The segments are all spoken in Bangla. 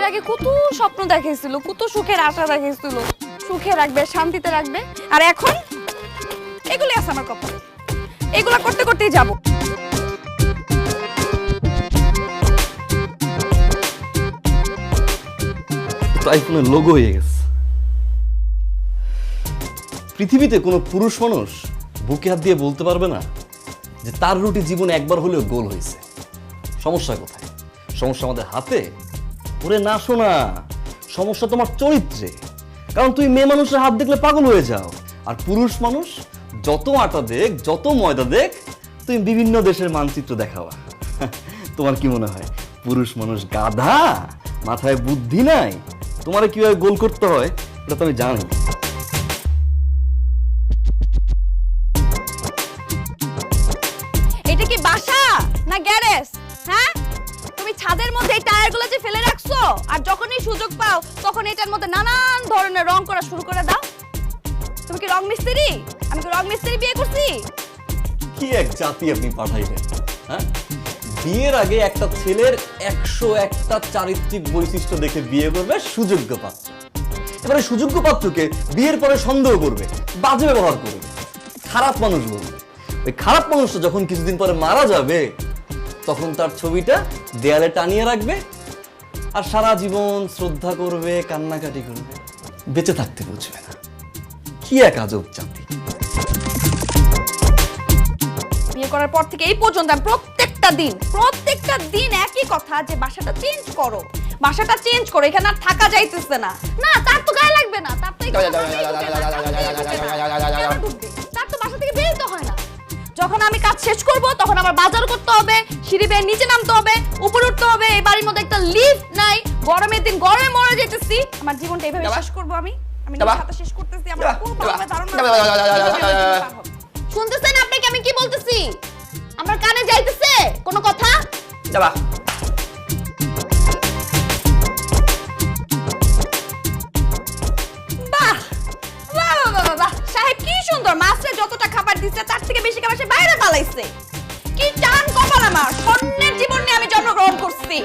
বিয়ের আগে কত স্বপ্ন দেখাইছিল, কত সুখের আশা দেখাইছিল, সুখে রাখবে, শান্তিতে রাখবে, আর এখন এগুলি আছে আমার কপালে, এগুলা করতে করতেই যাব। আইফোনের লোগো হয়ে গেছে। পৃথিবীতে কোনো পুরুষ মানুষ বুকে হাত দিয়ে বলতে পারবে না যে তার রুটি জীবনে একবার হলেও গোল হয়েছে। সমস্যা কোথায়? সমস্যা আমাদের হাতে? ওরে না শোনা, সমস্যা তোমার চরিত্রে। কারণ তুই মেয়ে মানুষের হাত দেখলে পাগল হয়ে যাও, আর পুরুষ মানুষ যত আটা দেখ, যত ময়দা দেখ, তুমি বিভিন্ন দেশের মানচিত্র দেখাবা। তোমার কি মনে হয় পুরুষ মানুষ গাধা? মাথায় বুদ্ধি নাই? তোমার কিভাবে গোল করতে হয় এটা তো আমি জানি। এটা কি বাসা না গ্যারেজ? হ্যাঁ, তুমি ছাদের মধ্যে এই টায়ারগুলো যে ফেলে রাখছো, আর যখনই সুযোগ পাও তখন এটার মধ্যে নানান ধরনের রং করা শুরু করে দাও। তুমি কি রং মিস্ত্রি? আমি কি রং মিস্ত্রি বিয়ে করছি? কি এক জাতি আপনি পাঠাইলেন, হ্যাঁ? বিয়ের আগে একটা ছেলের 101টা চারিত্রিক বৈশিষ্ট্য দেখে বিয়ে করবে সুযোগ্য পাত্র। এবারে সুযোগ্য পাত্রকে বিয়ের পরে সন্দেহ করবে, বাজে ব্যবহার করবে, খারাপ মানুষ বলবে। ওই খারাপ মানুষটা যখন কিছুদিন পরে মারা যাবে, তখন তার ছবিটা দেয়ালে টানিয়ে রাখবে আর সারা জীবন শ্রদ্ধা করবে, কান্নাকাটি করবে, বেঁচে থাকতে বুঝবে না। কি এক আজব জাতি। বিয়ে করার পর থেকে এই পর্যন্ত আমি প্রত্যেকটা দিন একই কথা, যে বাসাটা চেঞ্জ করো, বাসাটা চেঞ্জ করো, এখানে আর থাকা যাইতেছে না। না, তার তো গায়ে লাগবে না, তার তো তার তো বাসা থেকে বেরোতে হয় না। যখন আমি কাজ শেষ করব তখন আমার বাজার করতে হবে, সিঁড়ি বেয়ে নিচে নামতে হবে, উপরে উঠতে হবে। এই বাড়ির মধ্যে একটা লিফট নাই, গরমের দিন গরমে মরে যেতেছি। আমার জীবনটা এইভাবে শেষ করবো আমি খাতা শেষ করতেছি। আমার খুব ভালো ধারণা। শুনতেছেন আপনাকে আমি কি বলতেছি? আমার কানে যাইতেছে কোনো কথা? যাবা বাহ বাহ বাহ বাহ, সাহেব কি সুন্দর, মাছরে যতটা খাবার দিচ্ছে তার থেকে বেশি খাবার সে বাইরে পালাইছে। কি টান কপাল আমার, স্বর্ণের জীবন নিয়ে আমি জন্মগ্রহণ করছি।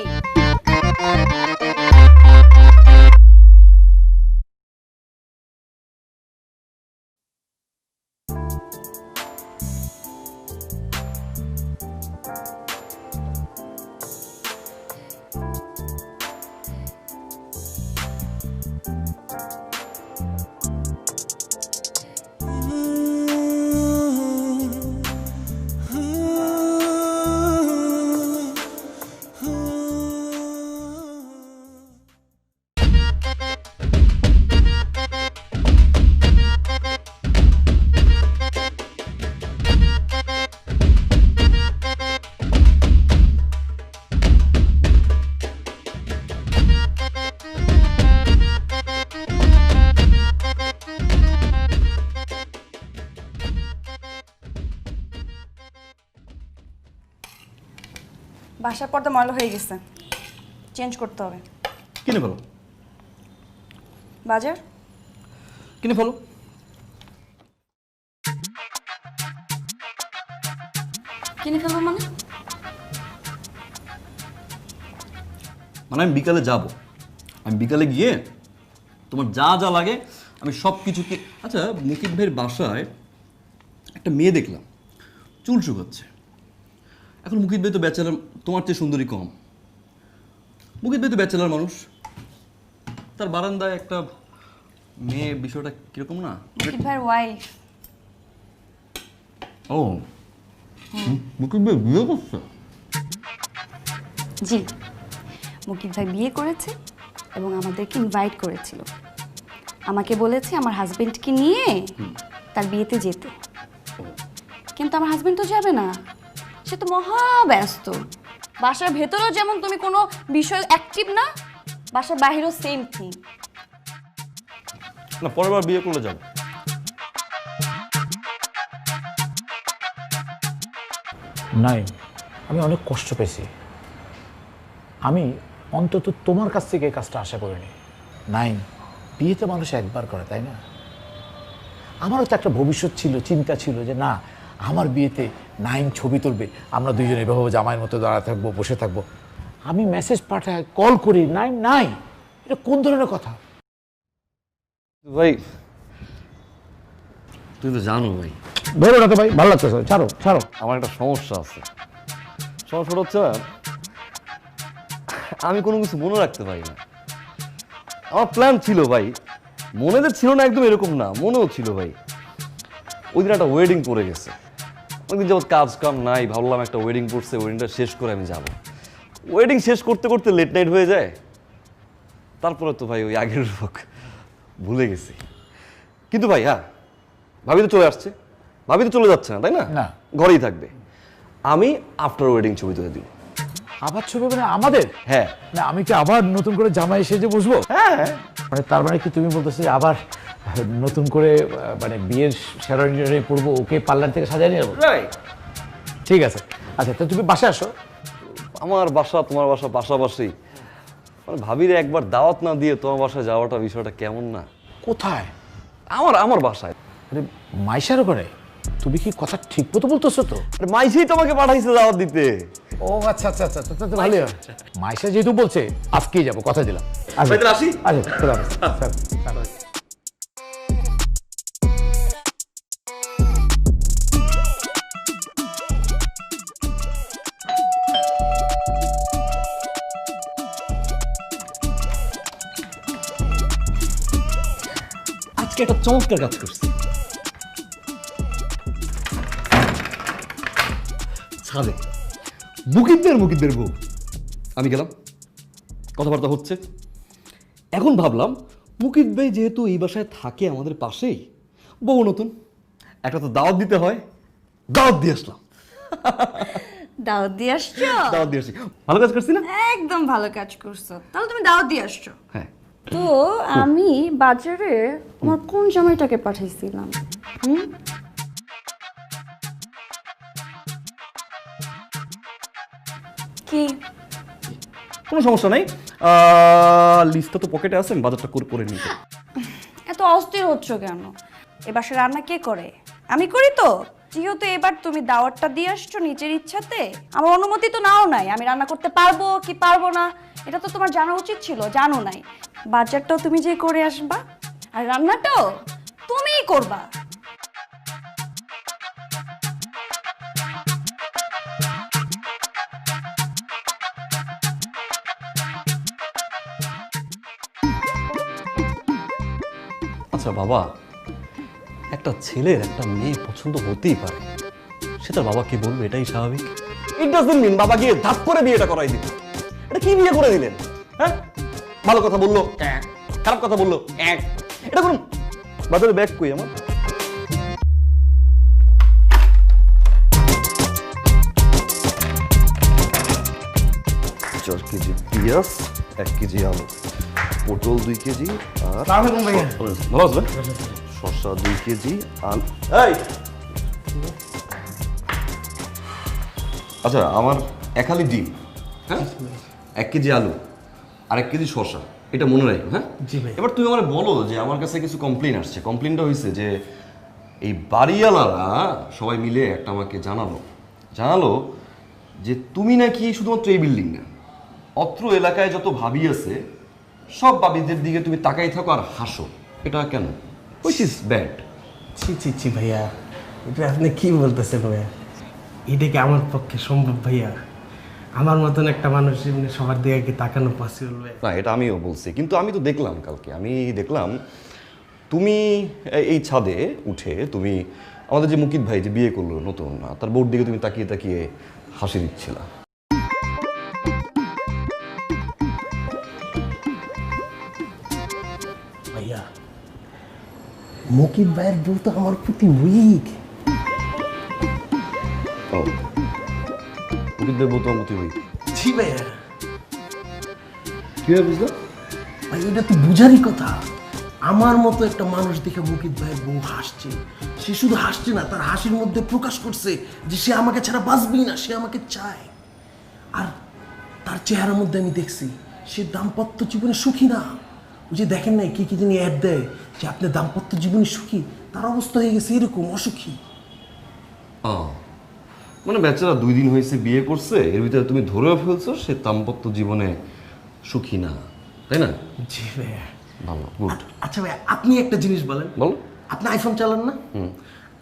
বাসার পর্দা ময়লা হয়ে গেছে, চেঞ্জ করতে হবে। কিনে ফেলো। বাজার কিনে ফেলো। কিনে ফেলবো মানে? মানে আমি বিকালে যাব, আমি বিকালে গিয়ে তোমার যা যা লাগে আমি সব কিছু। আচ্ছা, মুকিত ভাইয়ের বাসায় একটা মেয়ে দেখলাম চুল শুকাচ্ছে। এখন মুকিত ভাই তো ব্যাচেলার, তোমার চেয়ে সুন্দরী কম। মুকিত ভাই তো ব্যাচেলার মানুষ, তার বারান্দায় একটা মেয়ে, বিষয়টা কিরকম না? মুকিত ভাইয়ের ওয়াইফ। ও, মুকিত ভাই বিয়ে করছে? জি, মুকিত ভাই বিয়ে করেছে এবং আমাদেরকে ইনভাইট করেছিল। আমাকে বলেছে আমার হাজবেন্ডকে নিয়ে তার বিয়েতে যেতে, কিন্তু আমার হাজবেন্ড তো যাবে না, সে তো মহা ব্যস্ত। বাসার ভেতরেও যেমন তুমি কোনো বিষয় অ্যাক্টিভ না, বাসার বাইরেও সেম থিং। না, পরের বার বিয়ে করলে যাবো। নাই, আমি অনেক কষ্ট পেয়েছি। আমি অন্তত তোমার কাছ থেকে এই কাজটা আশা করিনি। নাই, বিয়ে তো মানুষ একবার করে, তাই না? আমারও তো একটা ভবিষ্যৎ ছিল, চিন্তা ছিল যে না, আমার বিয়েতে নাইম ছবি তুলবে, আমরা দুইজনে এভাবে জামাইয়ের মতো দাঁড়ায় থাকবো, বসে থাকবো। আমি মেসেজ পাঠাই, কল করি, নাইম নাই। এটা কোন ধরনের কথা? ভাই তুই তো জানো ভাই ধরো না তো ভাই, ভালো লাগতেছে, ছাড়ো ছাড়ো। আমার একটা সমস্যা আছে। সমস্যাটা হচ্ছে আমি কোনো কিছু মনে রাখতে পারি না। আমার প্ল্যান ছিল ভাই, মনে যে ছিল না একদম এরকম না, মনেও ছিল ভাই। ওই দিন একটা ওয়েডিং পড়ে গেছে, অনেকদিন যাবত কাজ কাম নাই, ভাবলাম একটা ওয়েডিং পড়ছে, ওয়েডিংটা শেষ করে আমি যাব। ওয়েডিং শেষ করতে করতে লেট নাইট হয়ে যায়, তারপরে তো ভাই ওই আগের লোক ভুলে গেছি। কিন্তু ভাই হ্যাঁ, ভাবি তো চলে আসছে, ভাবি তো চলে যাচ্ছে না তাই না? না। ঘরেই থাকবে। আমি আফটার ওয়েডিং ছবি তুলে দিব। আবার ছবি মানে আমাদের? হ্যাঁ না আমি কি আবার নতুন করে জামাই সেজে বসবো? হ্যাঁ, মানে তার মানে কি তুমি বলতেছো যে আবার নতুন করে মানে বিয়ের শেরওয়ানি পরবো, ওকে পার্লার থেকে সাজিয়ে নিয়ে যাবো? রাইট। ঠিক আছে, আচ্ছা তো তুমি বাসায় আসো। আমার বাসা তোমার বাসা পাশাপাশি, মানে ভাবিরে একবার দাওয়াত না দিয়ে তোমার বাসায় যাওয়াটা বিষয়টা কেমন না? কোথায়? আমার বাসায়। আরে মাইশার করে? তুমি কি কথা ঠিক মতো বলতেছো তো? আরে মাইসেই তোমাকে পাঠাইছে দাওয়াত দিতে। ও আচ্ছা আচ্ছা আচ্ছা, তো ভালোই হয়। মাইশা যেহেতু বলছে আজকেই যাবো, কথা দিলাম। আচ্ছা তাহলে আসি? আচ্ছা খোদা হাফেজ। Sir, sir. আজকে একটা চমৎকার কাজ করছি। ছাদে মুকিতদের বউ। আমি গেলাম, কথাবার্তা হচ্ছে। এখন ভাবলাম মুকিত ভাই যেহেতু এই বাসায় থাকে আমাদের পাশেই, বউ নতুন, একটা তো দাওয়াত দিতে হয়, দাওয়াত দিয়ে আসলাম। দাওয়াত দিয়ে আসছো? দাওয়াত দিয়ে আসি। ভালো কাজ করছি না? একদম ভালো কাজ করছো। তাহলে তুমি দাওয়াত দিয়ে আসছো। হ্যাঁ। তো আমি বাজারে আমার কোন জামাইটাকে পাঠাইছিলাম? কি? কোনো সমস্যা নাই, লিস্টটা তো পকেটে আছে, আমি বাজারটা করে নিই। এত অস্থির হচ্ছ কেন? এ বাসায় রান্না কে করে? আমি করি তো। যেহেতু এবার তুমি দাওয়াতটা দিয়ে আসছো নিজের ইচ্ছাতে, আমার অনুমতি তো নাও নাই, আমি রান্না করতে পারবো কি পারবো না এটা তো তোমার জানা উচিত ছিল, জানো নাই। বাজারটাও তুমি যে করে আসবা, আর রান্নাটাও তুমিই করবা। আচ্ছা বাবা, একটা ছেলের একটা মেয়ে পছন্দ হতেই পারে, সে তার বাবা কি বলবে এটাই স্বাভাবিক। ইট ডাজন্ট মিন বাবা গিয়ে ধাপ করে বিয়েটা করাই দিল। এটা কি বিয়ে করে দিলেন? হ্যাঁ, ভালো কথা বললো এক, খারাপ কথা বললো এক, এটা করুন। বাজারে ব্যাগ কই আমার? চার কেজি পেঁয়াজ, 1 কেজি আলু, পটল 2 কেজি, আর ভালো আসবে শসা 2 কেজি, আলু। এই আচ্ছা, আমার 1 হালি ডিম, হ্যাঁ, 1 কেজি আলু, আর 1 কেজি শসা, এটা মনে রাখো। হ্যাঁ জি ভাই। এবার তুমি আমার বলো যে আমার কাছে কিছু কমপ্লেন আসছে। কমপ্লেনটা হয়েছে যে এই বাড়িওয়ালারা সবাই মিলে একটা আমাকে জানালো যে তুমি নাকি শুধুমাত্র এই বিল্ডিং না, অত্র এলাকায় যত ভাবি আছে সব ভাবিদের দিকে তুমি তাকাই থাকো আর হাসো। এটা কেন? Which is bad? ছি ভাইয়া, এটা আপনি কি বলতেছেন ভাইয়া? এটা কি আমার পক্ষে সম্ভব ভাইয়া? আমার মতন একটা মানুষ এমনি সবার দিকে কি তাকানো পসিবল ভাই? না, এটা আমিও বলছি, কিন্তু আমি তো দেখলাম কালকে, আমি দেখলাম তুমি এই ছাদে উঠে তুমি আমাদের যে মুকিত ভাই যে বিয়ে করলো নতুন, তার বোর্ড দিকে তুমি তাকিয়ে তাকিয়ে হাসি দিচ্ছিলা। ভাইয়া, মুকিত ভাইয়ের বউ তো আমার প্রতি উইক। ও, মুকিত ভাই বলতো মতি ভাই জি ভাইয়া। কিভাবে বুঝলো? ভাই এটা তো বুঝারই কথা। আমার মতো একটা মানুষ দেখে মুকিত ভাইয়ের বউ হাসছে। সে শুধু হাসছে না, তার হাসির মধ্যে প্রকাশ করছে যে সে আমাকে ছাড়া বাঁচবেই না, সে আমাকে চায়। আর তার চেহারার মধ্যে আমি দেখছি সে দাম্পত্য জীবনে সুখী না। ওই যে দেখেন নাই কি যিনি অ্যাড দেয় যে আপনি দাম্পত্য জীবনে সুখী, তার অবস্থা হয়ে গেছে এরকম অসুখী। মানে বেচারা 2 দিন হয়েছে বিয়ে করছে, এর ভিতরে তুমি ধরেও ফেলছো সে দাম্পত্য জীবনে সুখী না। তাই না? জি ভাইয়া। ভালো, গুড। আচ্ছা ভাইয়া, আপনি একটা জিনিস বলেন। বলো। আপনি আইফোন চালান না?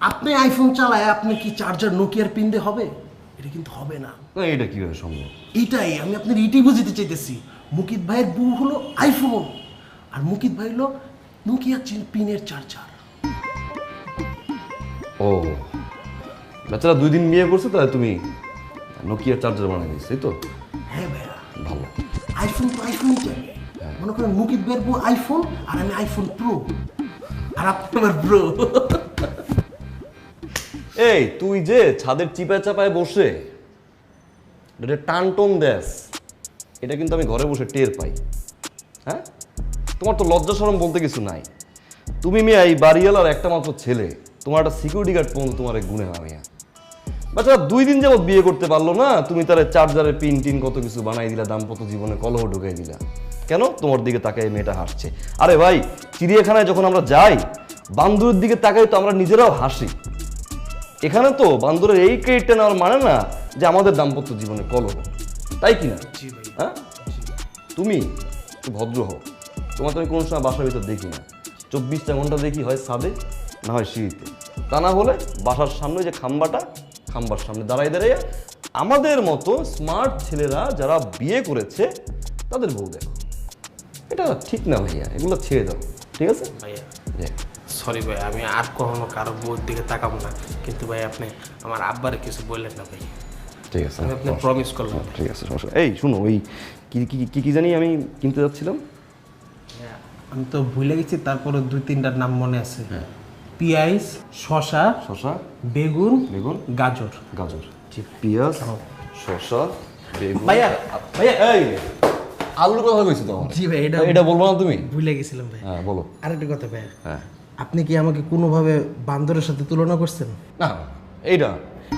আপনি আইফোন চালায় আপনি কি চার্জার নোকিয়ার পিন দিয়ে হবে? এটা কিন্তু হবে না। না, এটা কিভাবে সম্ভব? এটাই আমি আপনার এটাই বুঝতে চাইতেছি। মুকিত ভাইয়ের বউ হলো আইফোন, আর মুকিত ভাই হলো নোকিয়া পিনের চার্জার। ও, বেচারা 2 দিন বিয়ে করছে, তাহলে তুমি নোকিয়ার চার্জার বানিয়ে দিচ্ছ, এই তো? হ্যাঁ ভাইয়া, ভালো। আইফোন তো আইফোনই চাই। মনে করেন মুকিত ভাইয়ের বউ আইফোন, আর আমি আইফোন প্রো, আর আপনি আমার ব্রো। এই তুই যে ছাদের চিপায় চাপায় বসে এটা টান টন দেস, এটা কিন্তু আমি ঘরে বসে টের পাই। হ্যাঁ, তোমার তো লজ্জা শরম বলতে কিছু নাই। তুমি মিয়া এই বাড়িওয়ালার একটা মাত্র ছেলে, তোমার একটা সিকিউরিটি গার্ড পর্যন্ত তোমার গুণে না মিয়া। বাচ্চা 2 দিন যাবত বিয়ে করতে পারলো না, তুমি তার চার্জারের পিন টিন কত কিছু বানাই দিলা, দাম্পত্য জীবনে কলহ ঢুকাই দিলা। কেন? তোমার দিকে তাকায় মেয়েটা হাসছে। আরে ভাই, চিড়িয়াখানায় যখন আমরা যাই, বান্দরের দিকে তাকাই তো আমরা নিজেরাও হাসি। এখানে তো বান্দরের এই ক্রেডিটটা নেওয়ার মানে না যে আমাদের দাম্পত্য জীবনে কলহ, তাই কি না? হ্যাঁ, তুমি একটু ভদ্র হও। তোমার তো আমি কোনো সময় বাসার ভিতর দেখি না, 24টা ঘন্টা দেখি হয় ছাদে, না হয় সিঁড়িতে। তা না হলে বাসার সামনে যে খাম্বার সামনে দাঁড়াই দাঁড়াইয়া আমাদের মতো স্মার্ট ছেলেরা যারা বিয়ে করেছে তাদের বউ দেখো। এটা ঠিক না ভাইয়া, এগুলো ছেড়ে দাও, ঠিক আছে? ভাইয়া জি। সরি ভাই, আমি আর কখনো কারো বউর দিকে তাকাবো না। কিন্তু ভাই আপনি আমার আব্বারে কিছু বললেন না ভাই। ঠিক আছে, আমি আপনার প্রমিস করলাম। ঠিক আছে, সমস্যা। এই শুনো, ওই কি জানি আমি কিনতে যাচ্ছিলাম। আমি তো ভুলে গেছি, তারপরে 2-3টার নাম মনে আছে। পেঁয়াজ, শসা, বেগুন, গাজর। পেঁয়াজ, শসা, বেগুন। ভাইয়া, এই আলুর কথা কইছো তো? জি ভাই, এটা বলবো না তুমি? ভুলে গেছিলাম ভাই। হ্যাঁ, বলো। আরেকটা কথা ভাই, হ্যাঁ, আপনি কি আমাকে কোনোভাবে বান্দরের সাথে তুলনা করছেন? না এইটা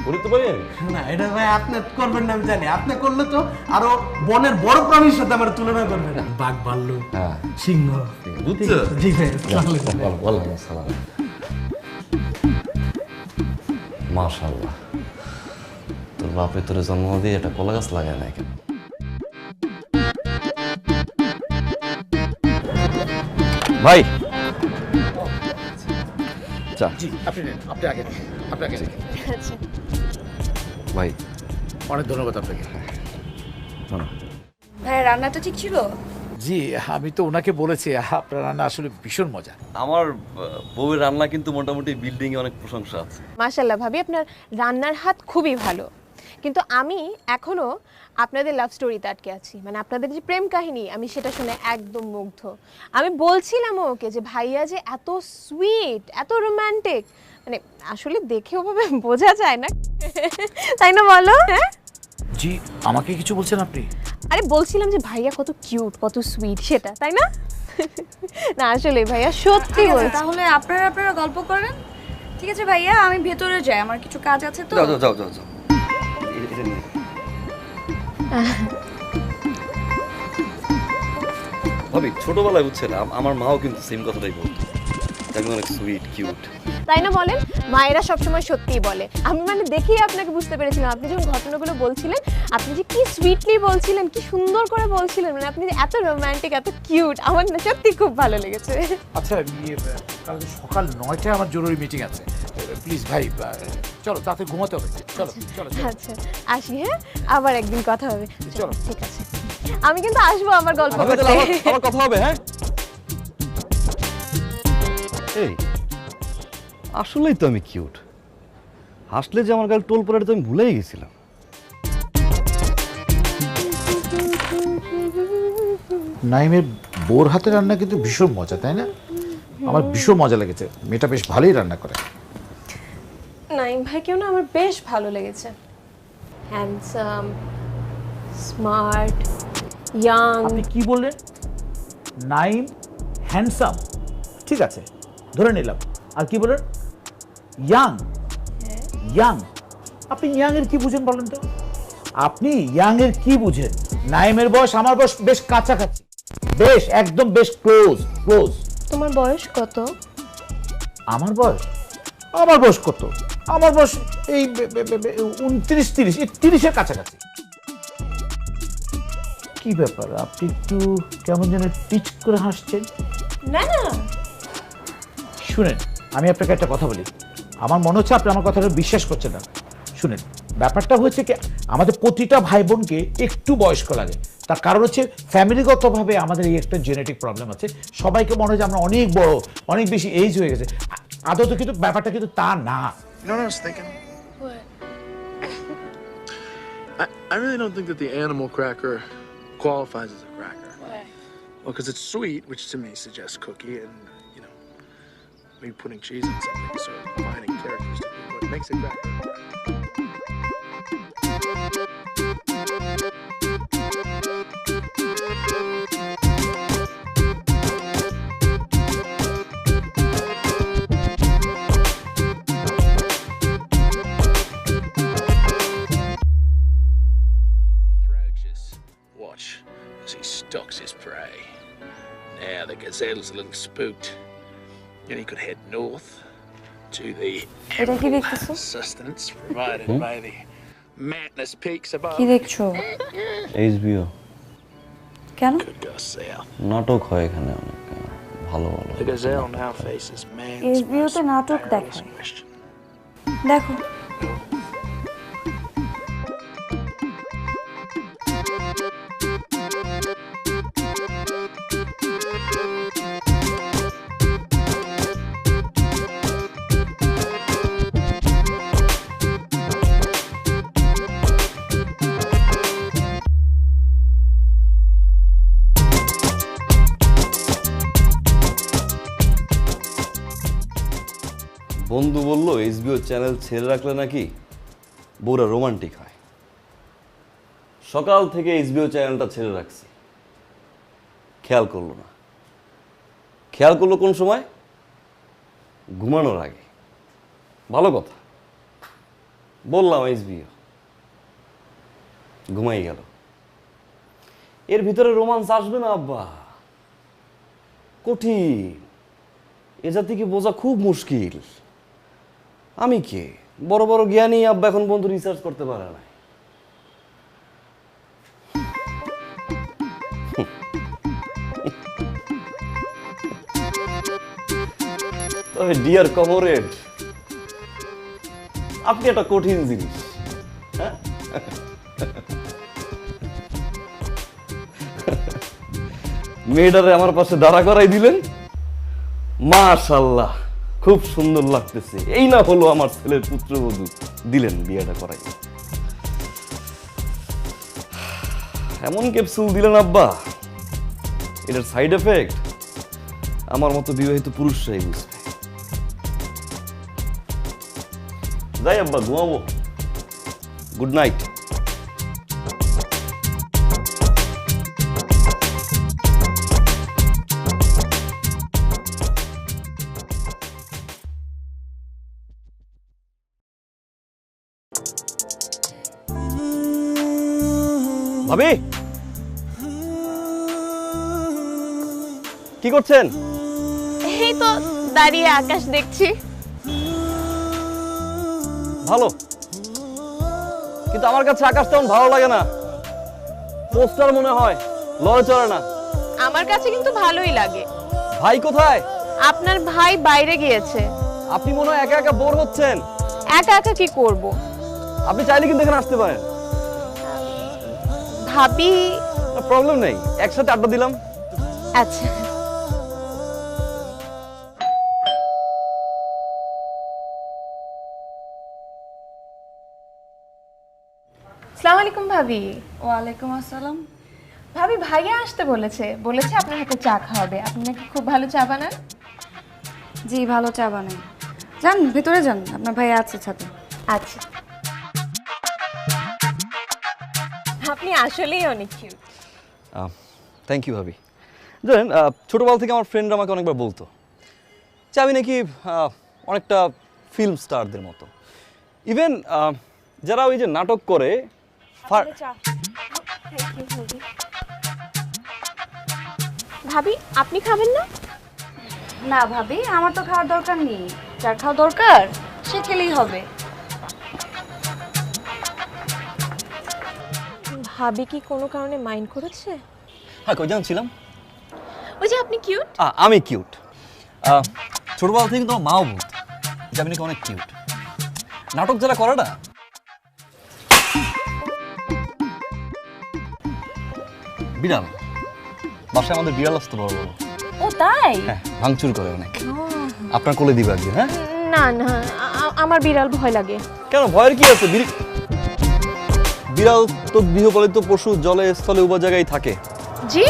করতে পারি আমি? না, এটা ভাই আপনি করবেন না আমি জানি। আপনি করলে তো আরো বনের বড় প্রাণীর সাথে আমার তুলনা করবেন। বাঘ, ভাল্লুক, হ্যাঁ, সিংহ। বুঝছো? জি ভাই, আসসালামু আলাইকুম। ওয়ালাইকুম আসসালাম। মাশাআল্লাহ, তোর বাপে তোর জন্ম দিয়ে একটা কলা গাছ লাগায় নাই কেন? ভাই চা। জি, আপনি নেন, আপনি আগে নেন, আপনি আগে নেন। আচ্ছা, ভাই অনেক ধন্যবাদ আপনাকে। ভাই রান্নাটা ঠিক ছিল? জি, আমি তো ওনাকে বলেছি আপনার রান্না আসলে ভীষণ মজা। আমার বউয়ের রান্না কিন্তু মোটামুটি বিল্ডিং এ অনেক প্রশংসা আছে। মাশাল্লাহ ভাবি, আপনার রান্নার হাত খুবই ভালো। কিন্তু আমি এখনো আপনাদের লাভ স্টোরিতে আটকে আছি। মানে আপনাদের যে প্রেম কাহিনী, আমি সেটা শুনে একদম মুগ্ধ। আমি বলছিলাম ওকে যে ভাইয়া যে এত সুইট, এত রোমান্টিক, মানে আসলে দেখে ওভাবে বোঝা যায় না, তাই না বলো? হ্যাঁ জি, আমাকে কিছু বলছেন আপনি? আরে বলছিলাম যে ভাইয়া কত কিউট, কত সুইট, সেটা তাই না? না আসলে ভাইয়া সত্যি বলছি। তাহলে আপনারা গল্প করেন। ঠিক আছে ভাইয়া, আমি ভেতরে যাই, আমার কিছু কাজ আছে তো। যাও। ভাবি, ছোটবেলায় বুঝছেন আমার মাও কিন্তু সেম কথাটাই বলতো, আমি অনেক সুইট কিউট। তাই না বলেন? মায়েরা সবসময় সত্যিই বলে। আমি মানে দেখেই আপনাকে বুঝতে পেরেছিলাম, আপনি যখন ঘটনাগুলো বলছিলেন, আপনি যে কি সুইটলি বলছিলেন, কি সুন্দর করে বলছিলেন, মানে আপনি যে এত রোমান্টিক, এত কিউট, আমার না সত্যি খুব ভালো লেগেছে। আচ্ছা, কাল সকাল 9টায় আমার জরুরি মিটিং আছে। প্লিজ ভাই, চলো, তাতে ঘুমাতে হবে। চলো। আচ্ছা আসি, হ্যাঁ, আবার একদিন কথা হবে। চলো। ঠিক আছে, আমি কিন্তু আসবো আমার গল্প করতে। আমার কথা হবে। হ্যাঁ, এই আসলেই তো আমি কিউট। হাসলে যে আমার গাল টোল পড়ে, তো আমি ভুলেই গেছিলাম। নাইমের বোর হাতে রান্না কিন্তু ভীষণ মজা, তাই না? আমার ভীষণ মজা লেগেছে, মেয়েটা বেশ ভালোই রান্না করে। নাইম ভাইকেও না আমার বেশ ভালো লেগেছে। Handsome, smart, young. আপনি কি বললেন? নাইম হ্যান্ডসাম, ঠিক আছে, ধরে নিলাম। আর কি বলেন? ইয়াং। আপনি ইয়াং এর কি বুঝেন বলেন তো? আপনি ইয়াং এর কি বুঝেন? নাইমের বয়স আমার বয়স বেশ কাছাকাছি, বেশ একদম বেশ ক্লোজ। তোমার বয়স কত? আমার বয়স কত? আমার বয়স এই 29-30, 30-এর কাছাকাছি। কি কি ব্যাপার, আপনি একটু কেমন যেন টিচ করে হাসছেন? না না, শুনেন, আমি আপনাকে একটা কথা বলি, আমার মনে হচ্ছে আপনি আমার কথাটা বিশ্বাস করছেন না। শুনেন, ব্যাপারটা হচ্ছে কি, আমাদের প্রতিটা ভাই বোনকে একটু বয়স্ক লাগে। তার কারণ হচ্ছে ফ্যামিলিগতভাবে আমাদের এই একটা জেনেটিক প্রবলেম আছে। সবাইকে মনে হয় যে আমরা অনেক বড়, অনেক বেশি এজ হয়ে গেছে। আদত কিন্তু ব্যাপারটা কিন্তু তা না। You know what I was thinking? what? I really don't think that the animal cracker qualifies as a cracker. Why? Well, because it's sweet, which to me suggests cookie, and you know, maybe putting cheese on something, so defining characteristic of what makes a cracker. Approaches. Watch as he stalks his prey. Now the gazelle's a little spooked. Then he could head north to the এটা কি দেখতেছো? sustenance provided by the mountainous peaks above. কি দেখছো? এইচবিও কেন? Could go south. নাটক হয় এখানে অনেক ভালো ভালো। The gazelle now faces man's HBO তে most নাটক perilous দেখায়। question. দেখো, বন্ধু বলল এইচবিও চ্যানেল ছেড়ে রাখলে নাকি বউরা রোমান্টিক হয়। সকাল থেকে এইচবিও চ্যানেলটা ছেড়ে রাখছি, খেয়াল করলো না। খেয়াল করলো কোন সময়? ঘুমানোর আগে। ভালো কথা, বললাম এইচবিও, ঘুমাই গেল। এর ভিতরে রোমান্স আসবে না আব্বা, কঠিন। এ জাতিকে বোঝা খুব মুশকিল। আমি কে? বড় বড় জ্ঞানী আব্বা এখন বন্ধু রিসার্চ করতে পারে না। তবে ডিয়ার কমরেড, আপনি একটা কঠিন জিনিস। হ্যাঁ? মেয়েটারে আমার পাশে দাঁড়া করাই দিলেন, মাশাআল্লাহ খুব সুন্দর লাগতেছে। এই না হলো আমার ছেলের পুত্রবধূ, দিলেন বিয়েটা করাই। এমন ক্যাপসুল দিলেন আব্বা, এটার সাইড এফেক্ট আমার মতো বিবাহিত পুরুষরাই বুঝবে। যাই আব্বা, ঘুমাবো। Good night. ভাবি, কি করছেন? এই তো দাঁড়িয়ে আকাশ দেখছি। ভালো, কিন্তু আমার কাছে আকাশ তেমন ভালো লাগে না। পোস্টার মনে হয়, লড়ে চড়ে না। আমার কাছে কিন্তু ভালোই লাগে। ভাই কোথায়? আপনার ভাই বাইরে গিয়েছে। আপনি মনে হয় একা একা বোর হচ্ছেন। একা একা কি করব? আপনি চাইলে কিন্তু এখানে আসতে পারেন, ভাবি। প্রবলেম নেই, একসাথে আড্ডা দিলাম। আচ্ছা, আসসালামু আলাইকুম ভাবি। ওয়ালাইকুম আসসালাম। ভাবি, ভাইয়া আসতে বলেছে, বলেছে আপনার হাতে চা খাওয়াবে। আপনি নাকি খুব ভালো চা বানান। জি, ভালো চা বানাই। যান ভেতরে যান, আপনার ভাই আছে ছাদে। আচ্ছা, আপনি আসলেই অনেক কিউট। থ্যাংক ইউ ভাবি। জানেন, ছোটবেলা থেকে আমার ফ্রেন্ডরা আমাকে অনেকবার বলতো যে আমি নাকি অনেকটা ফিল্ম স্টারদের মতো। ইভেন যারা ওই যে নাটক করে ভাবি, আপনি খাবেন না? না ভাবি, আমার তো খাওয়ার দরকার নেই। যার খাওয়া দরকার সে খেলেই হবে। ভাবি কি কোনো কারণে মাইন্ড করেছে? হ্যাঁ, কই জানছিলাম ওই যে আপনি কিউট। আমি কিউট। ছোটবেলা থেকে কিন্তু আমার মাও বলত যে আমি নাকি অনেক কিউট। নাটক যারা করে না, বিড়াল বাসায় আমাদের বিড়াল আসতো বড় বড়। ও তাই? হ্যাঁ, ভাঙচুর করে অনেক। আপনার কোলে দিবে একদিন। হ্যাঁ, না না, আমার বিড়াল ভয় লাগে। কেন, ভয়ের কি আছে? বিড়াল তো গৃহপালিত পশু, জলে স্থলে উভয় জায়গায় থাকে। জি?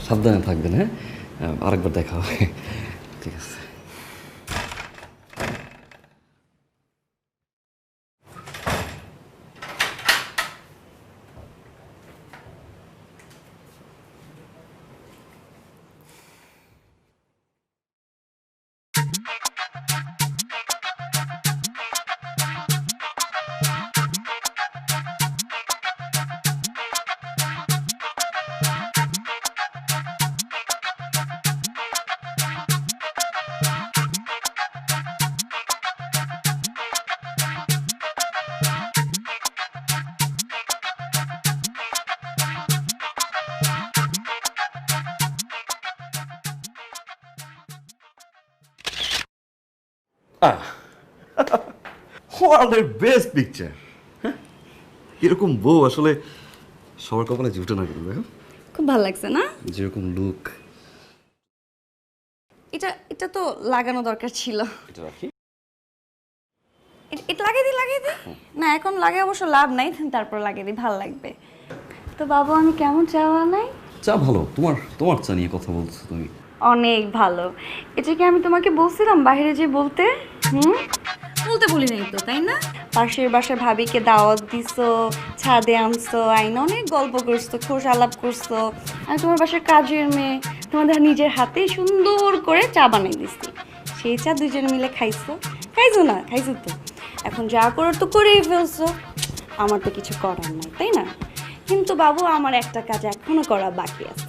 সাবধানে থাকবেন। হ্যাঁ, আরেকবার দেখা হবে। ঠিক আছে। ওয়ার্ল্ডের বেস্ট পিকচার। এরকম বউ আসলে সবার কপালে জুটে না, কিন্তু দেখো খুব ভালো লাগছে না? যেরকম লুক। এটা তো লাগানো দরকার ছিল। এটা রাখি। এটা লাগিয়ে দিই। না, এখন লাগে অবশ্য লাভ নাই, তারপর লাগিয়ে দিই, ভালো লাগবে। তো বাবু, আমি কেমন চা বানাই? চা ভালো। তোমার চা নিয়ে কথা বলছো তুমি। অনেক ভালো। এটা কি আমি তোমাকে বলছিলাম বাইরে যে বলতে? বলতে বলি নাই তো, তাই না? পাশের বাসায় ভাবিকে দাওয়াত দিছো, ছাদে আনছো, আইনা অনেক গল্প করছো, খোশ আলাপ করছো। আমি তোমার বাসার কাজের মেয়ে, তোমাদের নিজের হাতে সুন্দর করে চা বানাই দিছি। সেই চা দুজন মিলে খাইছো না? খাইছো তো। এখন যা করার তো করেই ফেলছো, আমার তো কিছু করার নাই, তাই না? কিন্তু বাবু, আমার একটা কাজ এখনো করা বাকি আছে।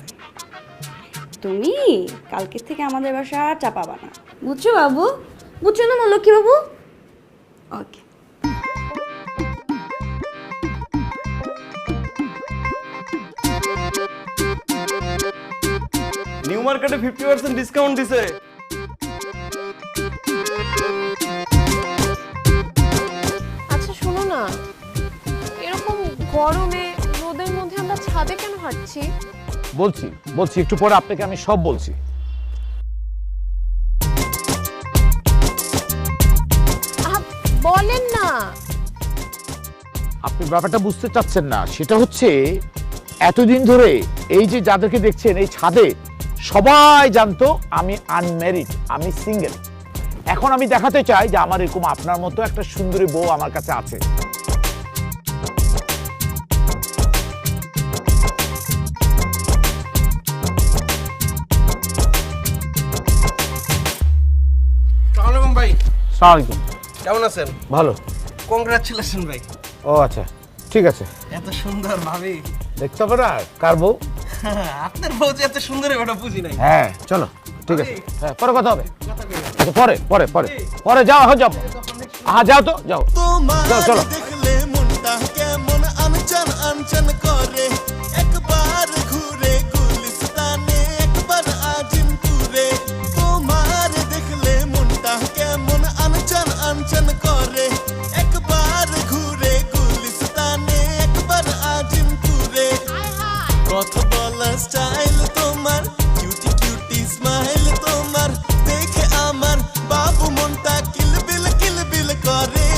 তুমি কালকে থেকে আমাদের বাসা আর চা পাবা না, বুঝছো বাবু? বুঝছো না আমার লক্ষ্মী বাবু? ওকে। নিউ মার্কেটে 50% ডিসকাউন্ট দিছে। আচ্ছা শোনো না, এরকম গরমে রোদের মধ্যে আমরা ছাদে কেন হাঁটছি? বলছি একটু পরে আপনাকে আমি সব বলছি। বলেন না। আপনি ব্যাপারটা বুঝতে চাচ্ছেন না। সেটা হচ্ছে এতদিন ধরে এই যে যাদেরকে দেখছেন এই ছাদে, সবাই জানতো আমি আনম্যারিড, আমি সিঙ্গেল। এখন আমি দেখাতে চাই যে আমার এরকম আপনার মতো একটা সুন্দরী বউ আমার কাছে আছে। সালাম ভাই। সালাম আলাইকুম। কেমন আছেন? ভালো। কংগ্রাচুলেশন ভাই। ও আচ্ছা, ঠিক আছে। এত সুন্দর ভাবি দেখতে হবে না কার বউ? আপনার বউ যে এত সুন্দর ওটা বুঝি নাই। হ্যাঁ চলো, ঠিক আছে। হ্যাঁ, পরে কথা হবে। আচ্ছা, পরে যাও। যাও তো, যাও। চলো। দেখলে মনটা কেমন আনচান আনচান করে, একবার ঘুরে গুলিস্তানে, একবার আজিমপুরে। তোমার দেখলে মনটা কেমন আনচান আনচান করে, একবার ঘুরে গুলিস্তানে, একবার আজিমপুরে। কথা বলা স্টাইল তোমার, কিউটি কিউটি স্মাইল তোমার, দেখে আমার বাবু মনটা কিলবিল কিলবিল করে।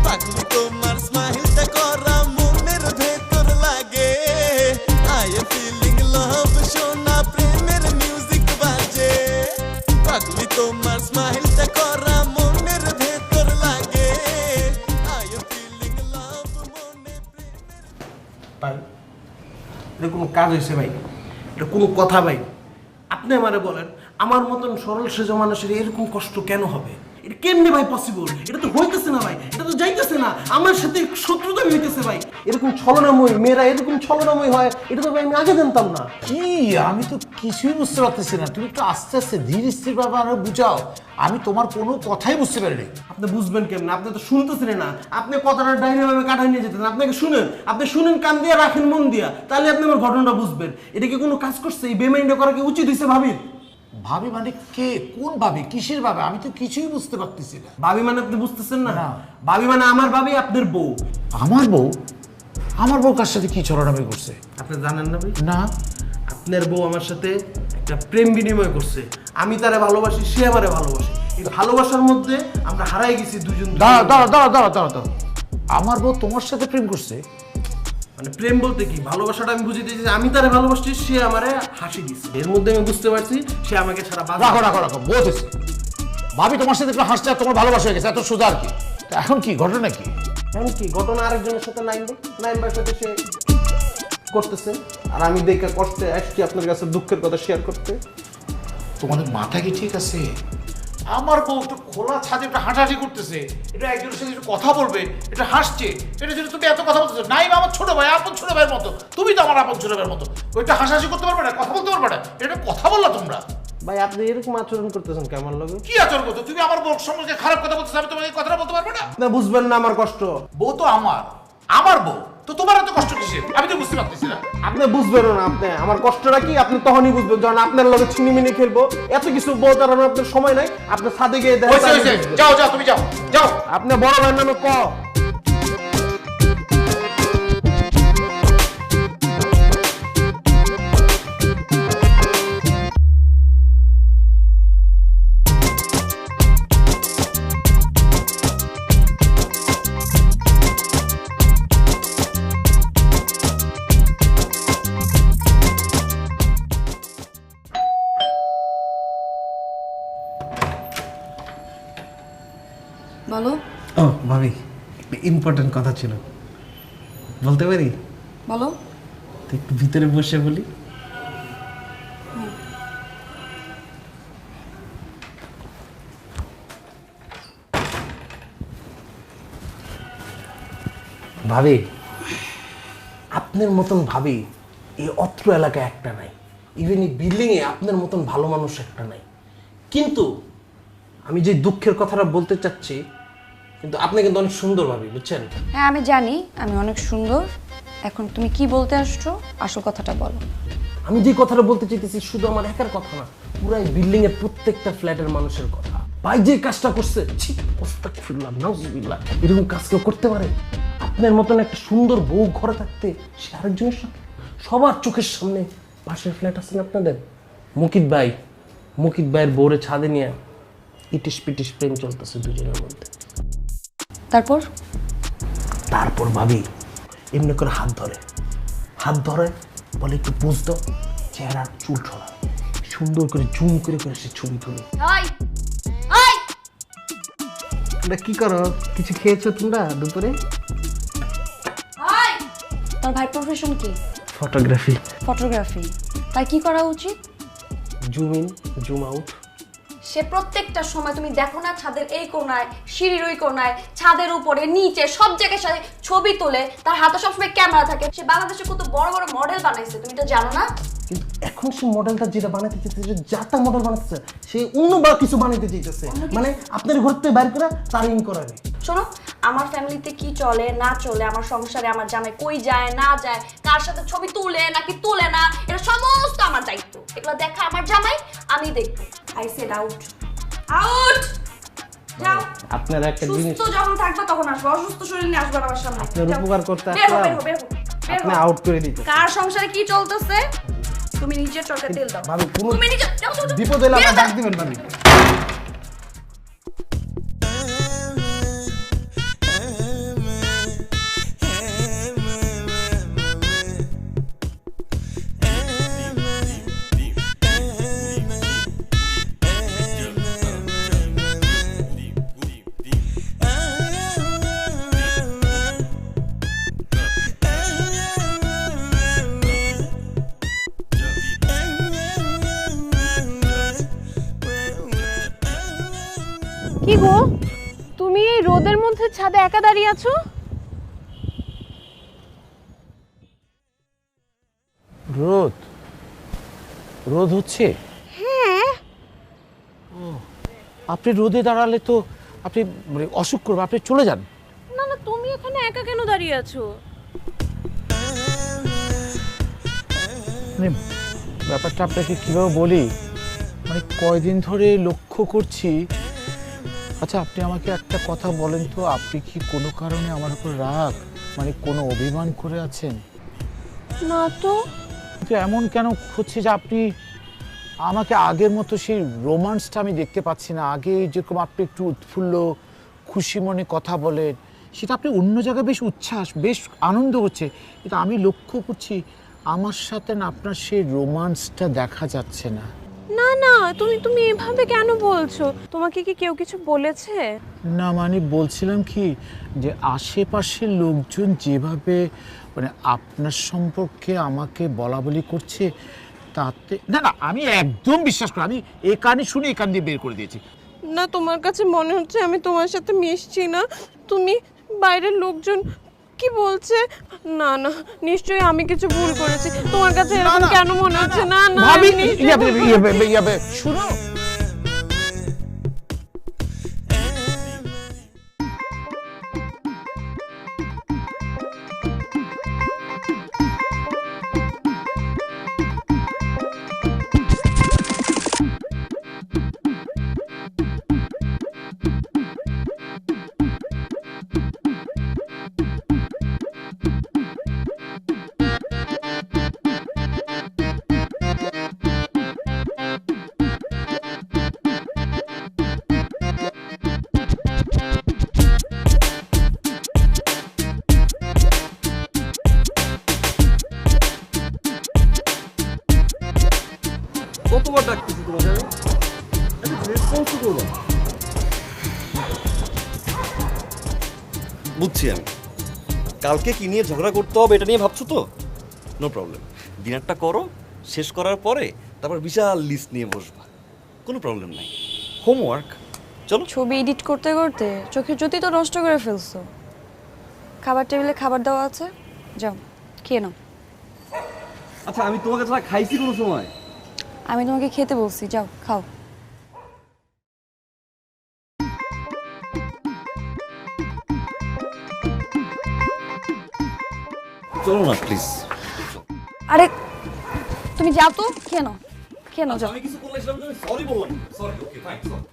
পাগলি তোমার স্মাইলটা করা মনের ভেতর লাগে। আই এম ফিলিং লাভ, শোনা প্রেমের মিউজিক বাজে। পাগলি তোমার স্মাইলটা করা মনের ভেতর লাগে। আই এম ফিলিং লাভ, মনে প্রেমের। ভাই এটা কোনো কাজ হয়েছে ভাই? এটা কোনো কথা ভাই? আপনি আমারে বলেন, আমার মতন সরল সেজ মানুষের এরকম কষ্ট কেন হবে? এটা কেমনে ভাই পসিবল? এটা তো হইতেছে না ভাই, এটা তো যাইতেছে না। আমার সাথে শত্রুতা হইতেছে ভাই। এরকম ছলনাময় মেয়েরা এরকম ছলনাময় হয়, এটা তো ভাই আমি আগে জানতাম না। কি আমি তো কিছুই বুঝতে পারতেছি না। তুমি একটু আস্তে আস্তে ধীর স্থির ভাবে আরো বুঝাও। আমি তোমার কোনো কথাই বুঝতে পারিনি। আপনি বুঝবেন কেমন? আপনি তো শুনতেছেন না। আপনি কথাটা ডাইনে ভাবে কাটাই নিয়ে যেতেন। আপনাকে শুনেন, আপনি শুনেন কান দিয়ে, রাখেন মন দিয়া, তাহলে আপনি আমার ঘটনাটা বুঝবেন। এটা কি কোনো কাজ করছে? এই বেমাইন্ডটা করা কি উচিত হয়েছে ভাবির? ভাবি মানে কে? কোন ভাবি? কিসের ভাবে? আমি তো কিছুই বুঝতে পারতেছি না। ভাবি মানে আপনি বুঝতেছেন না? না। ভাবি মানে আমার ভাবি, আপনার বউ। আমার বউ? আমার বউ কার সাথে কি ছলনামি করছে? আপনি জানেন না ভাই? না। আপনার বউ আমার সাথে একটা প্রেম বিনিময় করছে। আমি তারে ভালোবাসি, সে আমারে ভালোবাসে। এই ভালোবাসার মধ্যে আমরা হারাই গেছি দুজন। দাঁড়া। আমার বউ তোমার সাথে প্রেম করছে? মানে প্রেম বলতে কি, ভালোবাসাটা আমি বুঝিয়ে দিয়েছি। আমি তারে ভালোবাসছি, সে আমারে হাসি দিচ্ছে। এর মধ্যে আমি বুঝতে পারছি সে আমাকে ছাড়া রাখো বুঝেছি। ভাবি তোমার সাথে একটু হাসছে, তোমার ভালোবাসা হয়ে গেছে, এত সোজা আর কি। তা এখন কি ঘটনা কি? এখন কি ঘটনা? আরেকজনের সাথে নাইমবার সাথে সে করতেছে, আর আমি দেখে কষ্টে আসছি আপনার কাছে দুঃখের কথা শেয়ার করতে। তোমাদের মাথা কি ঠিক আছে? আমার বউ একটু খোলা ছাদে একটু হাঁটাহাঁটি করতেছে, এটা একজনের সাথে একটু কথা বলবে, এটা হাসছে, এটার জন্য তুমি এত কথা বলতেছো। নাই আমার ছোট ভাই, আপন ছোট ভাইয়ের মতো, তুমি তো আমার আপন ছোট ভাইয়ের মতো। ওইটা হাসাহাসি করতে পারবে না, কথা বলতে পারবে না, এটা কথা বললা তোমরা? ভাই আপনি এরকম আচরণ করতেছেন কেমন লাগে? কি আচরণ করতো? তুমি আমার বউ সম্পর্কে খারাপ কথা বলতেছো, আমি তোমাকে এই কথাটা বলতে পারবো না? আপনি বুঝবেন না আমার কষ্ট। বউ তো আমার বউ তো, তোমার এত কষ্ট কিসের? আমি তো বুঝতে পারতেছি না। আপনি বুঝবেন না। আপনি আমার কষ্টটা কি আপনি তখনই বুঝবেন যখন আপনার লগে ছিনিমিনি খেলবো। এত কিছু বলতে আপনার সময় নাই। আপনি ছাদে গিয়ে দেখেন। যাও তুমি যাও। আপনি বড় ভাইয়ের নামে ক। বলো। ও ভাবি, ইম্পর্টেন্ট কথা ছিল, বলতে পারি? বলো। তো একটু ভিতরে বসে বলি। ভাবি, আপনার মতন ভাবি এই অত্র এলাকায় একটা নাই। ইভেন এই বিল্ডিংয়ে আপনার মতন ভালো মানুষ একটা নাই। কিন্তু আমি যে দুঃখের কথাটা বলতে চাচ্ছি, কিন্তু আপনি কিন্তু অনেক সুন্দর ভাবি, বুঝছেন? হ্যাঁ আমি জানি আমি অনেক সুন্দর। এখন তুমি কি বলতে আসছো, আসল কথাটা বলো। আমি যে কথাটা বলতে চাইতেছি শুধু আমার একার কথা না, পুরো এই বিল্ডিং এর প্রত্যেকটা ফ্ল্যাটের মানুষের কথা। ভাই যে কাজটা করছে, ছি, আস্তাগফিরুল্লাহ, নাউজুবিল্লাহ, এরকম কাজ কেউ করতে পারে? আপনার মতন একটা সুন্দর বউ ঘরে থাকতে সে আরেকজনের সাথে, সবার চোখের সামনে। পাশের ফ্ল্যাট আছেন আপনাদের মুকিত ভাইয়ের বউরে ছাদে নিয়ে ইটিস পিটিস প্রেম চলতেছে দুজনের মধ্যে। তারপর ভাবি এমনি করে হাত ধরে বলে একটু বুঝ দাও, চেহারা চুল ছড়া, সুন্দর করে জুম করে সে ছবি তুলে। কি করো? কিছু খেয়েছো তোমরা দুপুরে? তোর ভাই প্রফেশন কি? ফটোগ্রাফি। তাই কি করা উচিত? Zoom in zoom out. সে প্রত্যেকটা সময় তুমি দেখো না, ছাদের এই কোণায়, সিঁড়ির ওই কোণায়, ছাদের উপরে, নিচে, সব জায়গায় সাথে ছবি তোলে। তার হাতে সবসময় ক্যামেরা থাকে। সে বাংলাদেশে কত বড় বড় মডেল বানাইছে, তুমি তো জানো না? কিন্তু এখন সে মডেলটা যেটা বানাতে চাইছে, যাটা মডেল বানাচ্ছে, সে অন্য বা কিছু বানাতে চাইতেছে। মানে আপনার ঘর থেকে বাইর করে তার ইন করাবে। শোনো, আমার ফ্যামিলিতে কি চলে না চলে, আমার সংসারে আমার জামাই কই যায় না যায়, কার সাথে ছবি তুলে নাকি তুলে না, এটা সমস্ত আমার দায়িত্ব। এগুলো দেখা আমার জামাই, আমি দেখবো। I said out. যাও। আপনারা একটা জিনিস, সুস্থ যখন থাকবে তখন আসবে, অসুস্থ শরীর নিয়ে আসবে আমার সামনে। আপনার উপকার করতে বের হো, আসলাম, বের হো, বের হো, বের আপনি হো। আউট করে দিতে। কার সংসারে কি চলতেছে তুমি নিজের চোখে তেল দাও। ভাবি, কোনো তুমি নিজে যাও, যাও, যাও। বিপদ হলে বের আমাকে হও। ডাক দিবেন ভাবি। কি গো, তুমি এই রোদের মধ্যে ছাদে একা দাঁড়িয়ে আছো? রোদ রোদ হচ্ছে? হ্যাঁ। আপনি রোদে দাঁড়ালে তো আপনি মানে অসুখ করবে, আপনি চলে যান। না না, তুমি এখানে একা কেন দাঁড়িয়ে আছো? মানে ব্যাপারটা আপনাকে কিভাবে বলি, মানে কয়দিন ধরে লক্ষ্য করছি। আচ্ছা আপনি আমাকে একটা কথা বলেন তো, আপনি কি কোনো কারণে আমার উপর রাগ মানে কোনো অভিমান করে আছেন? না তো। কিন্তু এমন কেন হচ্ছে যে আপনি আমাকে আগের মতো সেই রোমান্সটা আমি দেখতে পাচ্ছি না। আগে যেরকম আপনি একটু উৎফুল্ল খুশি মনে কথা বলেন, সেটা আপনি অন্য জায়গায় বেশ উচ্ছ্বাস বেশ আনন্দ হচ্ছে, কিন্তু আমি লক্ষ্য করছি আমার সাথে না আপনার সেই রোমান্সটা দেখা যাচ্ছে না। না না, তুমি এভাবে কেন বলছো? তোমাকে কি কেউ কিছু বলেছে? না মানে বলছিলাম কি যে আশেপাশের লোকজন যেভাবে মানে আপনার সম্পর্কে আমাকে বলা বলি করছে তাতে না না আমি একদম বিশ্বাস করি, আমি এই কানে শুনে এই কান দিয়ে বের করে দিয়েছি। না, তোমার কাছে মনে হচ্ছে আমি তোমার সাথে মিশছি না। তুমি বাইরের লোকজন কি বলছে? না না, নিশ্চয়ই আমি কিছু ভুল করেছি। তোমার কাছে এরকম কেন মনে হচ্ছে? না না, ভাবি আমি নিশ্চয়ই ভুল করেছি। শুনো কতবার ডাকতেছি তোমাকে, রেসপন্স করবো। বুঝছি আমি, কালকে কি নিয়ে ঝগড়া করতে হবে এটা নিয়ে ভাবছো তো? নো প্রবলেম, ডিনারটা করো, শেষ করার পরে তারপর বিশাল লিস্ট নিয়ে বসবা, কোনো প্রবলেম নাই। হোমওয়ার্ক চলো। ছবি এডিট করতে করতে চোখের জ্যোতি তো নষ্ট করে ফেলছো। খাবার টেবিলে খাবার দেওয়া আছে, যাও খেয়ে নাও। আচ্ছা আমি তোমাকে ছাড়া খাইছি কোনো সময়? আমি তোমাকে খেতে বলছি, যাও খাও। চলো না প্লিজ। আরে তুমি যাও তো, খেয়ে নাও খেয়ে নাও, যাও। আমি কিছু করলে সরি বললাম। Sorry, okay fine, sorry.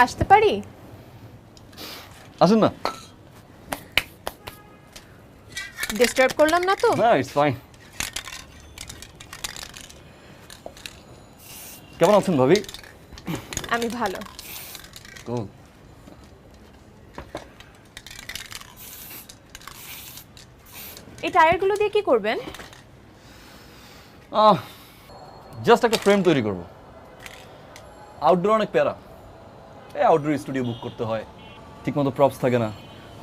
আসতে পারি? আসুন না। ডিস্টার্ব করলাম না তো? না, ইটস ফাইন। কেমন আছেন ভাবি? আমি ভালো। Cool. এই টায়ারগুলো দিয়ে কি করবেন? জাস্ট একটা ফ্রেম তৈরি করব। আউটডোর অনেক প্যারা, এই আউটডোর স্টুডিও বুক করতে হয়, ঠিকমতো প্রপস থাকে না।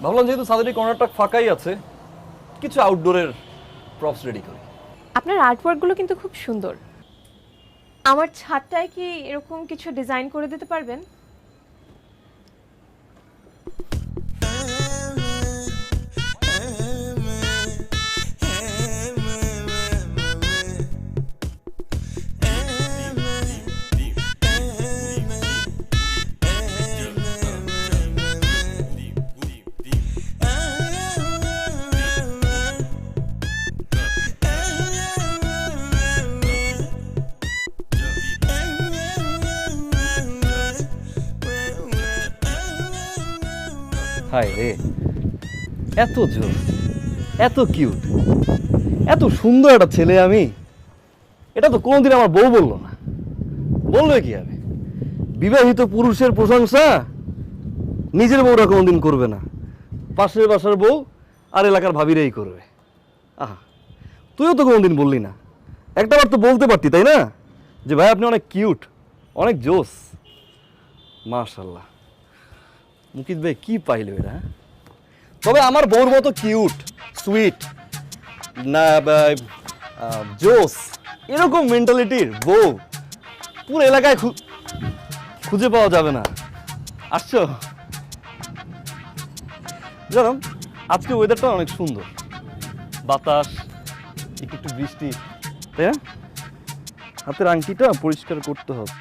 ভাবলাম যেহেতু সাদের কর্নারটা ফাঁকাই আছে, কিছু আউটডোরের প্রপস রেডি করি। আপনার আর্টওয়ার্কগুলো কিন্তু খুব সুন্দর। আমার ছাদটায় কি এরকম কিছু ডিজাইন করে দিতে পারবেন? হাই রে, এত জোর, এত কিউট, এত সুন্দর একটা ছেলে আমি, এটা তো কোনোদিন আমার বউ বললো না। বলবে কি হবে? বিবাহিত পুরুষের প্রশংসা নিজের বউরা কোনোদিন করবে না, পাশের বাসার বউ আর এলাকার ভাবিরাই করবে। আহা, তুইও তো কোনোদিন বললি না একটাবার তো বলতে পারতি তাই না যে ভাই আপনি অনেক কিউট, অনেক জোস। মাশাল্লাহ, মুকিত ভাই কি পাইলো এরা? তবে আমার বউর মতো কিউট, সুইট, না জোস এরকম মেন্টালিটির বউ পুরো এলাকায় খুঁজে পাওয়া যাবে না। আসছো? জানো আজকে ওয়েদারটা অনেক সুন্দর, বাতাস, একটু একটু বৃষ্টি, তাই না? হাতের আংটিটা পরিষ্কার করতে হবে।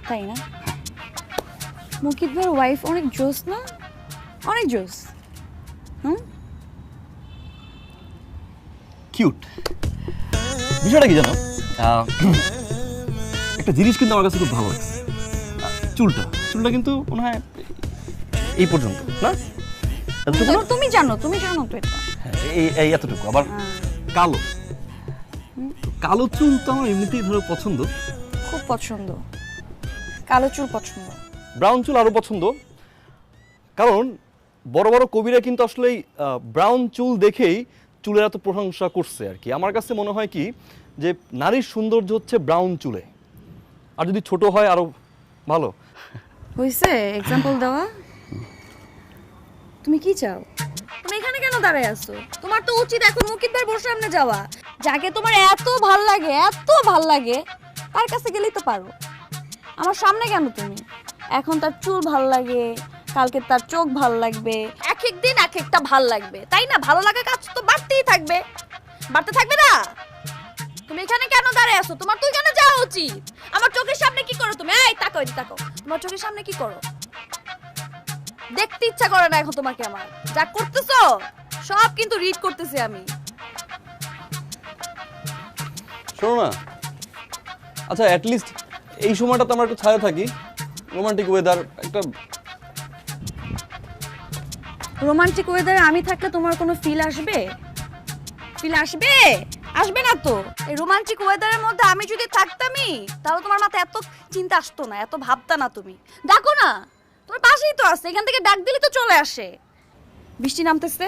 তাই না? মুকিত ভাইয়ের ওয়াইফ অনেক জোস না? অনেক জোস। কিউট। বিষয়টা কি জানো, একটা জিনিস কিন্তু আমার কাছে খুব ভালো লাগছে। চুলটা কিন্তু মনে হয় এই পর্যন্ত না, এতটুকু না? তুমি জানো তো এটা। এই এতটুকু, আবার কালো। কালো চুল তো আমার এমনিতেই ধরো পছন্দ, খুব পছন্দ। কালো চুল পছন্দ, ব্রাউন চুল আরো পছন্দ। কারণ বড় বড় কবিরা কিন্তু আসলে ব্রাউন চুল দেখেই চুলের এত প্রশংসা করছে আর কি। আমার কাছে মনে হয় কি যে নারীর সৌন্দর্য হচ্ছে ব্রাউন চুলে, আর যদি ছোট হয় আরো ভালো। হইছে এক্সাম্পল দেওয়া? তুমি কি চাও? তুমি এখানে কেন দাঁড়ায় আছো? তোমার তো উচিত এখন মুকিত ভাইয়ের বউর সামনে যাওয়া। যাকে তোমার এত ভাল লাগে তার কাছে গেলেই তো পারো। আমার সামনে কেন তুমি? এখন তার চুল ভাল লাগে, কালকে তার চোখ ভাল লাগবে, এক এক দিন এক একটা ভাল লাগবে, তাই না? ভালো লাগা কাজ তো বাড়তেই থাকবে, বাড়তে থাকবে না? তুমি এখানে কেন দাঁড়ায় আছো? তোমার তো এখানে যাওয়া উচিত। আমার চোখের সামনে কি করো তুমি? এই তাকাও, তাকাও, তোমার চোখের সামনে কি করো? দেখতে ইচ্ছা করে না এখন তোমাকে। আমার যা করতেছো সব কিন্তু রিড করতেছি আমি। শোনো না, আচ্ছা অ্যাটলিস্ট এই সময়টা তো আমরা একটু ছায়া থাকি, রোমান্টিক ওয়েদার একটা। রোমান্টিক ওয়েদারে আমি থাকলে তোমার কোনো ফিল আসবে? আসবে না তো। এই রোমান্টিক ওয়েদারের মধ্যে আমি যদি থাকতামই তাহলে তোমার মাথায় এত চিন্তা আসতো না, এত ভাবতা না। তুমি ডাকো না, তোমার পাশেই তো আছে, এখান থেকে ডাক দিলে তো চলে আসে। বৃষ্টি নামতেছে,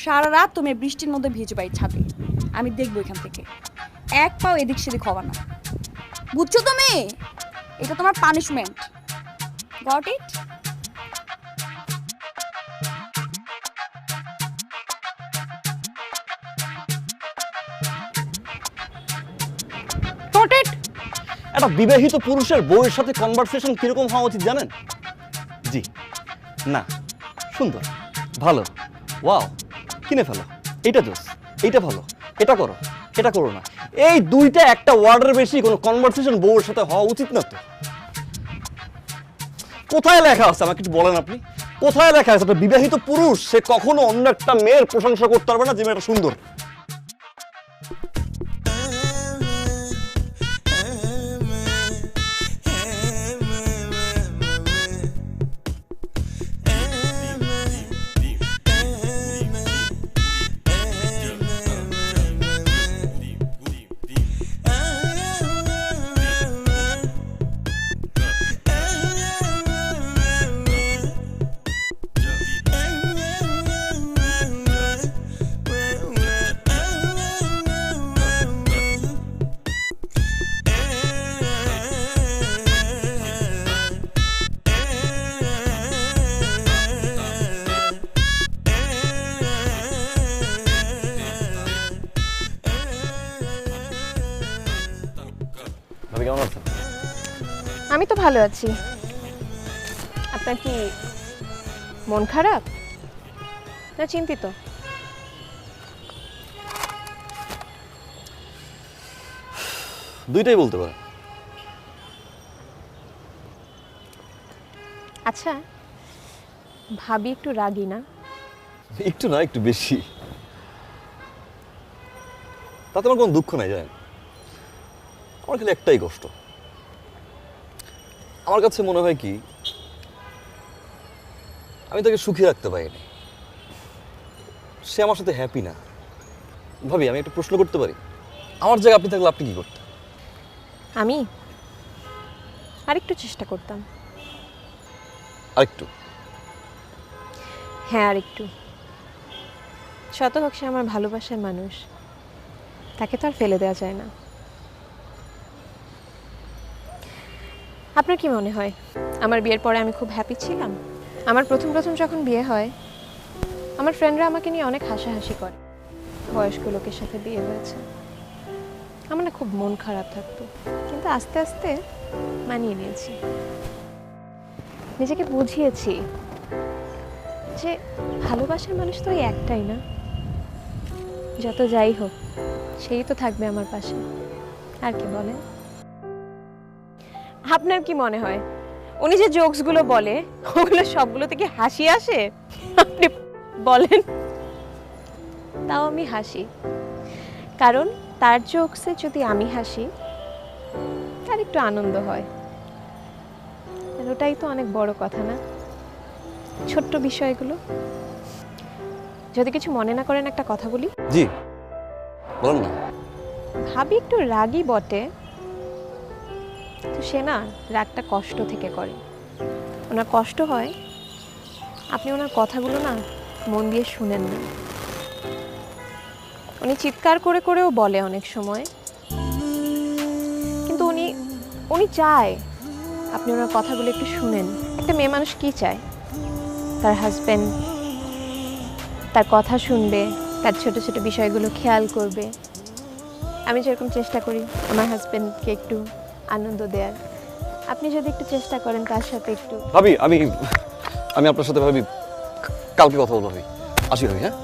সারা রাত তুমি বৃষ্টির মধ্যে ভিজবে এই ছাদে। আমি দেখবো এখান থেকে এক পাও এদিক সেদিক হবা না, বুঝছো তুমি? এটা তোমার পানিশমেন্ট। Got it? একটা বিবাহিত পুরুষের বউয়ের সাথে কনভারসেশন কিরকম হওয়া উচিত জানেন? জি না, সুন্দর, ভালো, ওয়াও, কিনে ফেলো, এটা জোস, এইটা ভালো, এটা করো, এটা করো না, এই দুইটা একটা ওয়ার্ডের বেশি কোনো কনভারসেশন বউয়ের সাথে হওয়া উচিত না তো। কোথায় লেখা আছে আমাকে একটু বলেন আপনি? কোথায় লেখা আছে একটা বিবাহিত পুরুষ সে কখনো অন্য একটা মেয়ের প্রশংসা করতে পারবে না যে মেয়েটা সুন্দর? ভাবি কেমন আছেন? আমি তো ভালো আছি। আপনার কি মন খারাপ না চিন্তিত? দুইটাই বলতে পারেন। আচ্ছা, ভাবি একটু রাগী না? একটু না, একটু বেশি। তাতে আমার কোনো দুঃখ নাই জানেন, আমার খালি একটাই কষ্ট। আমার কাছে মনে হয় কি আমি তাকে সুখী রাখতে পারিনি, সে আমার সাথে হ্যাপি না। ভাবি আমি একটা প্রশ্ন করতে পারি? আমার জায়গায় আপনি থাকলে আপনি কি করতেন? আমি আরেকটু চেষ্টা করতাম। আরেকটু? হ্যাঁ আরেকটু। শত হোক সে আমার ভালোবাসার মানুষ, তাকে তো আর ফেলে দেওয়া যায় না। আপনার কি মনে হয় আমার বিয়ের পরে আমি খুব হ্যাপি ছিলাম? আমার প্রথম যখন বিয়ে হয় আমার ফ্রেন্ডরা আমাকে নিয়ে অনেক হাসাহাসি করে, বয়স্ক লোকের সাথে বিয়ে হয়েছে। আমার না খুব মন খারাপ থাকতো, কিন্তু আস্তে আস্তে মানিয়ে নিয়েছি, নিজেকে বুঝিয়েছি যে ভালোবাসার মানুষ তো ওই একটাই না, যত যাই হোক সেই তো থাকবে আমার পাশে। আর কি বলেন? আপনার কি মনে হয় উনি যে জোকসগুলো বলে ওগুলো সবগুলোতে কি হাসি আসে? আপনি বলেন। তাও আমি হাসি, কারণ তার জোকসে যদি আমি হাসি তার একটু আনন্দ হয়, আর ওটাই তো অনেক বড় কথা না? ছোট্ট বিষয়গুলো। যদি কিছু মনে না করেন একটা কথা বলি। জি বলুন না। ভাবি একটু রাগী বটে, তো সে না রাগটা কষ্ট থেকে করে। ওনার কষ্ট হয় আপনি ওনার কথাগুলো না মন দিয়ে শুনেন না। উনি চিৎকার করে করেও বলে অনেক সময়, কিন্তু উনি চায় আপনি ওনার কথাগুলো একটু শুনেন। একটা মেয়ে মানুষ কি চায়? তার হাজবেন্ড তার কথা শুনবে, তার ছোট ছোট বিষয়গুলো খেয়াল করবে। আমি যেরকম চেষ্টা করি আমার হাজবেন্ডকে একটু আনন্দ দেওয়ার, আপনি যদি একটু চেষ্টা করেন তার সাথে একটু। ভাবি আমি আপনার সাথে ভাবি কালকে কথা বলবো। ভাবি আসি ভাবি। হ্যাঁ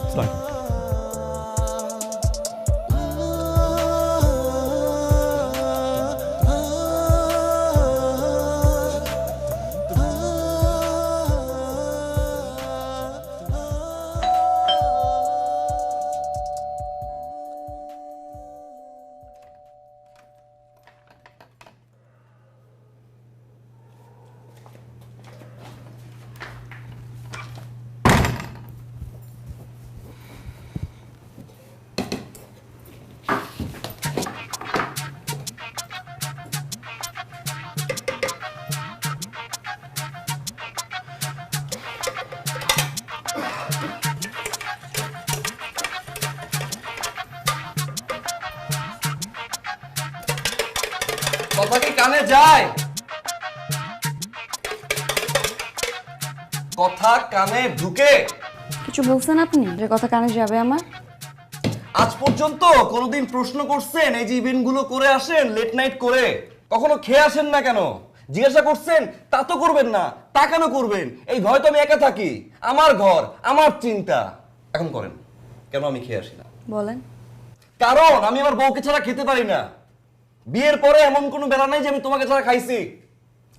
কথা কি কানে যায়? কথা কানে ঢুকে? কিছু বলছেন আপনি যে কথা কানে যাবে আমার? আজ পর্যন্ত কোনোদিন প্রশ্ন করছেন এই যে ইভেন্ট গুলো করে আসেন লেট নাইট করে, কখনো খেয়ে আসেন না কেন? জিজ্ঞাসা করছেন? তা তো করবেন না, তা কেন করবেন? এই ঘরে তো আমি একা থাকি, আমার ঘর আমার চিন্তা। এখন করেন কেন আমি খেয়ে আসি না? বলেন। কারণ আমি আমার বউকে ছাড়া খেতে পারি না। বিয়ের পরে এমন কোনো বেলা নাই যে আমি তোমাকে ছাড়া খাইছি,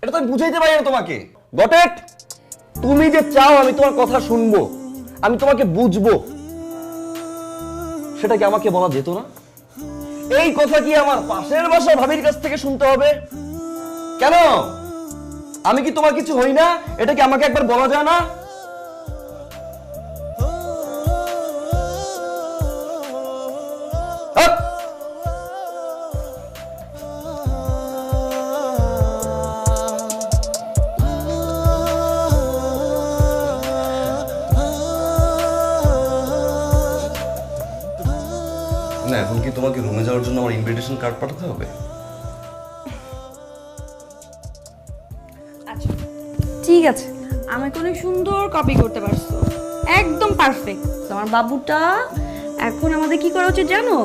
এটা তো আমি বুঝাইতে পারি না তোমাকে। Got it? তুমি যে চাও আমি তোমার কথা শুনবো, আমি তোমাকে বুঝবো, সেটা কি আমাকে বলা যেত না? এই কথা কি আমার পাশের বাসার ভাবির কাছ থেকে শুনতে হবে? কেন? আমি কি তোমার কিছু হই না? এটা কি আমাকে একবার বলা যায় না? না, এখন কি তোমাকে রুমে যাওয়ার জন্য আমার ইনভিটেশন কার্ড পাঠাতে হবে? আচ্ছা ঠিক আছে, আমাকে অনেক সুন্দর কপি করতে পারছো, একদম পারফেক্ট। তোমার বাবুটা এখন আমাদের কি করা উচিত জানো?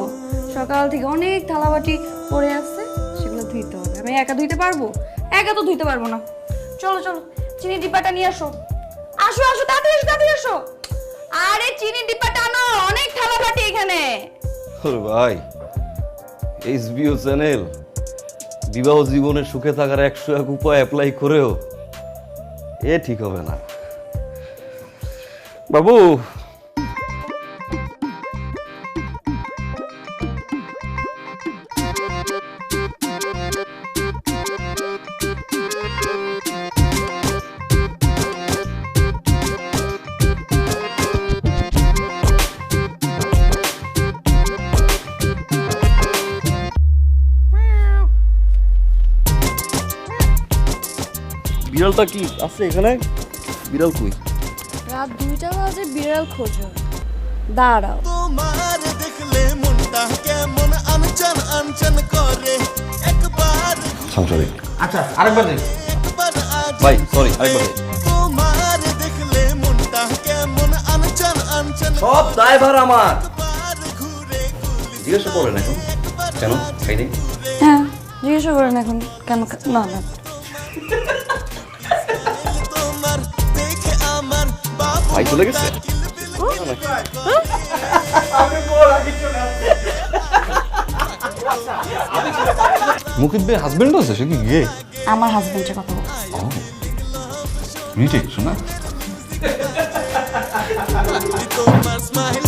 সকাল থেকে অনেক থালাবাটি পড়ে আছে, সেগুলো ধুইতে হবে। আমি একা ধুইতে পারবো? একা তো ধুইতে পারবো না। চলো চলো চিনি ডিব্বাটা নিয়ে আসো। আসো আসো তাড়াতাড়ি এসো, তাড়াতাড়ি এসো। আরে চিনি ডিব্বাটা আনো, অনেক থালাবাটি এখানে। ওরে ভাই, এইচবিও চ্যানেল বিবাহ জীবনে সুখে থাকার 101 উপায় অ্যাপ্লাই করেও এ ঠিক হবে না বাবু। বিড়ালটা কি আছে এখানে? বিড়াল কই? রাত 2টা বাজে বিড়াল খোঁজো? দাঁড়াও। তোমার দেখলে মনটা কেমন আচ্ছা আরেকবার দেখ। একবার আজ ভাই সরি আরেকবার ভাই। তোমার দেখলে মনটা কেমন আনচান আনচান সব দায়ভার আমার। বার ঘুরে গুলি জিজ্ঞাসা করেন এখন কেন খাই নেই? হ্যাঁ জিজ্ঞাসা করেন এখন কেন না না তোমার দেখে আমার বাবু ভাই চলে গেছে? মুকিত ভাই হাজবেন্ড আছে, সে কি গে? আমার হাজবেন্ডের কথা বলছি। রিটেক শোনা? তোমার স্মাইল